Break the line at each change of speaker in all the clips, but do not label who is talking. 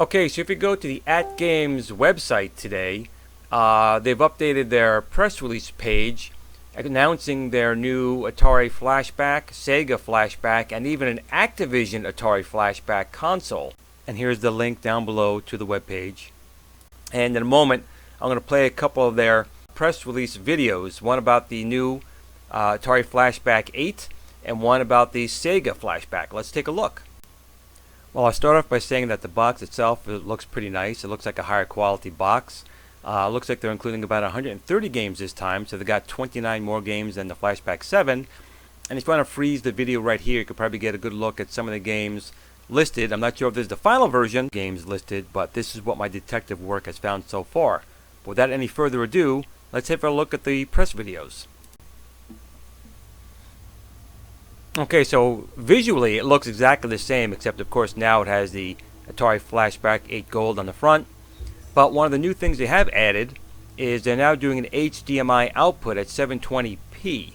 Okay, so if you go to the AtGames website today, they've updated their press release page announcing their new Atari Flashback, Sega Flashback, and even an Activision Atari Flashback console. And here's the link down below to the webpage. And in a moment, I'm going to play a couple of their press release videos, one about the new Atari Flashback 8 and one about the Sega Flashback. Let's take a look. Well, I'll start off by saying that the box itself looks pretty nice. It looks like a higher quality box. Looks like they're including about 130 games this time, so they got 29 more games than the Flashback 7. And if you want to freeze the video right here, you could probably get a good look at some of the games listed. I'm not sure if this is the final version games listed, but this is what my detective work has found so far. But without any further ado, let's have a look at the press videos. Okay, so visually it looks exactly the same, except of course now it has the Atari Flashback 8 Gold on the front. But one of the new things they have added is they're now doing an HDMI output at 720p.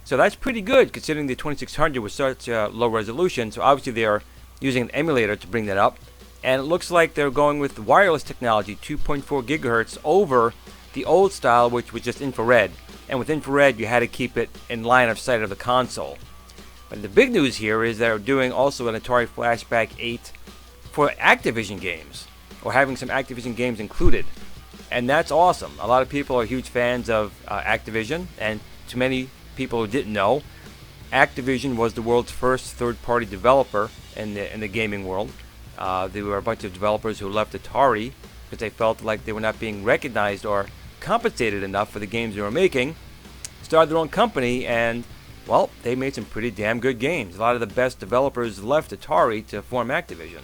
So that's pretty good considering the 2600 was such a low resolution. So obviously they're using an emulator to bring that up. And it looks like they're going with the wireless technology, 2.4 gigahertz over the old style, which was just infrared. And with infrared you had to keep it in line of sight of the console. But the big news here is they're doing also an Atari Flashback 8 for Activision games, or having some Activision games included. And that's awesome. A lot of people are huge fans of Activision, and to many people who didn't know, Activision was the world's first third-party developer in the gaming world. There were a bunch of developers who left Atari because they felt like they were not being recognized or compensated enough for the games they were making. Started their own company, and well, they made some pretty damn good games. A lot of the best developers left Atari to form Activision.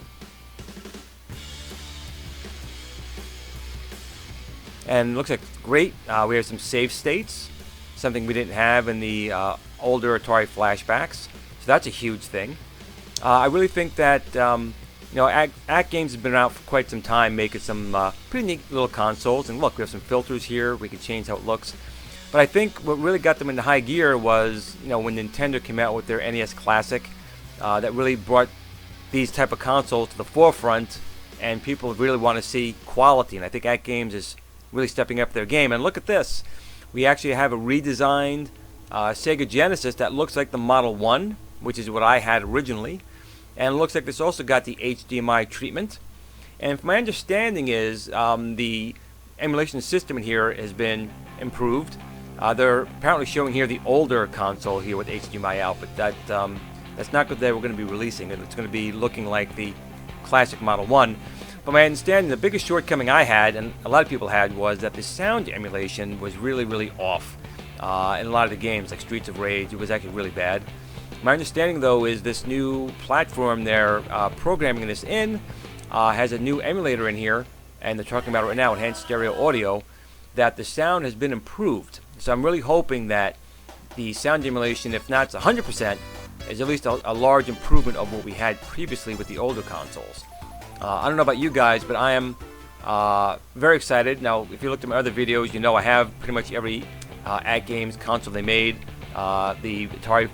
And it looks like great. We have some save states, something we didn't have in the older Atari Flashbacks. So that's a huge thing. I really think that AtGames has been out for quite some time, making some pretty neat little consoles. And look, we have some filters here. We can change how it looks. But I think what really got them into high gear was, when Nintendo came out with their NES Classic, that really brought these type of consoles to the forefront, and people really want to see quality. And I think AtGames is really stepping up their game. And look at this. We actually have a redesigned Sega Genesis that looks like the Model 1, which is what I had originally. And it looks like this also got the HDMI treatment. And if my understanding is the emulation system in here has been improved. They're apparently showing here the older console here with HDMI out, but that's not what they were going to be releasing. It's going to be looking like the classic Model 1. But my understanding, the biggest shortcoming I had, and a lot of people had, was that the sound emulation was really, really off. In a lot of the games, like Streets of Rage, it was actually really bad. My understanding, though, is this new platform they're programming this in has a new emulator in here, and they're talking about it right now, enhanced stereo audio, that the sound has been improved. So I'm really hoping that the sound emulation, if not 100%, is at least a large improvement of what we had previously with the older consoles. I don't know about you guys, but I am very excited. Now, if you looked at my other videos, you know I have pretty much every AtGames console they made. The Atari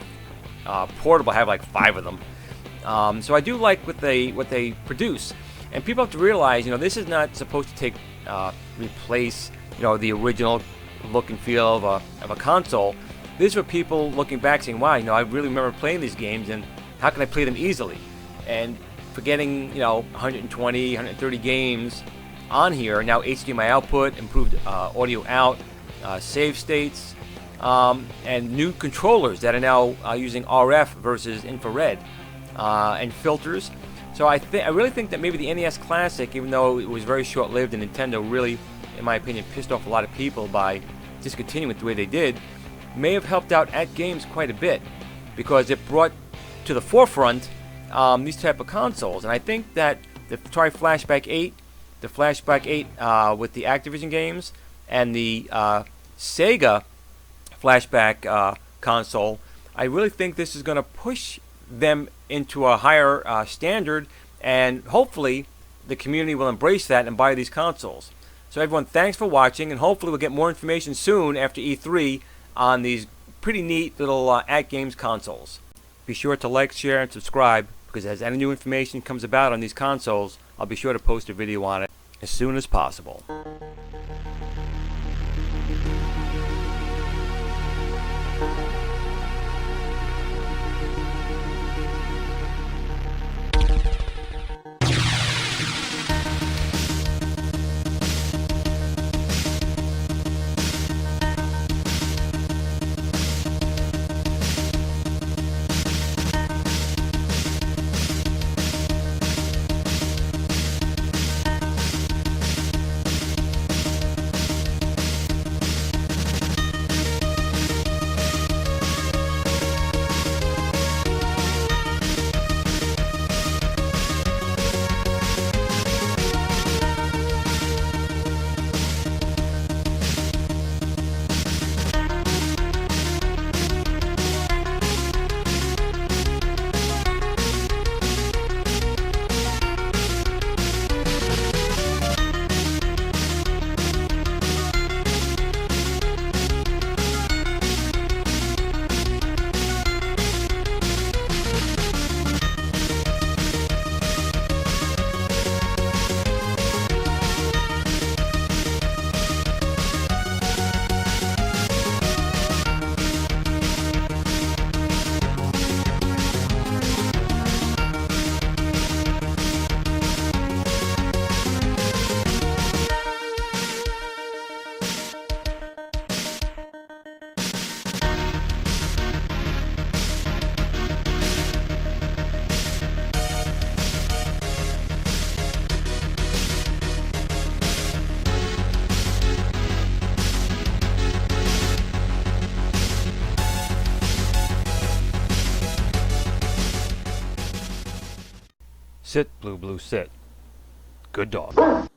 Portable, I have like 5 of them. So I do like what they produce. And people have to realize, this is not supposed to replace, the original look and feel of a console. This is for people looking back saying, wow, I really remember playing these games, and how can I play them easily? And for getting, 120, 130 games on here, now HDMI output, improved audio out, save states, and new controllers that are now using RF versus infrared, and filters. So I really think that maybe the NES Classic, even though it was very short-lived, and Nintendo really, in my opinion, pissed off a lot of people by discontinuing it the way they did, may have helped out AtGames quite a bit, because it brought to the forefront these type of consoles. And I think that the Atari Flashback 8, the Flashback 8 with the Activision games, and the Sega Flashback console, I really think this is going to push them into a higher standard, and hopefully the community will embrace that and buy these consoles. So everyone, thanks for watching, and hopefully we'll get more information soon after E3 on these pretty neat little AtGames consoles. Be sure to like, share, and subscribe. because as any new information comes about on these consoles, I'll be sure to post a video on it as soon as possible. Sit, Blue Blue, sit. Good dog.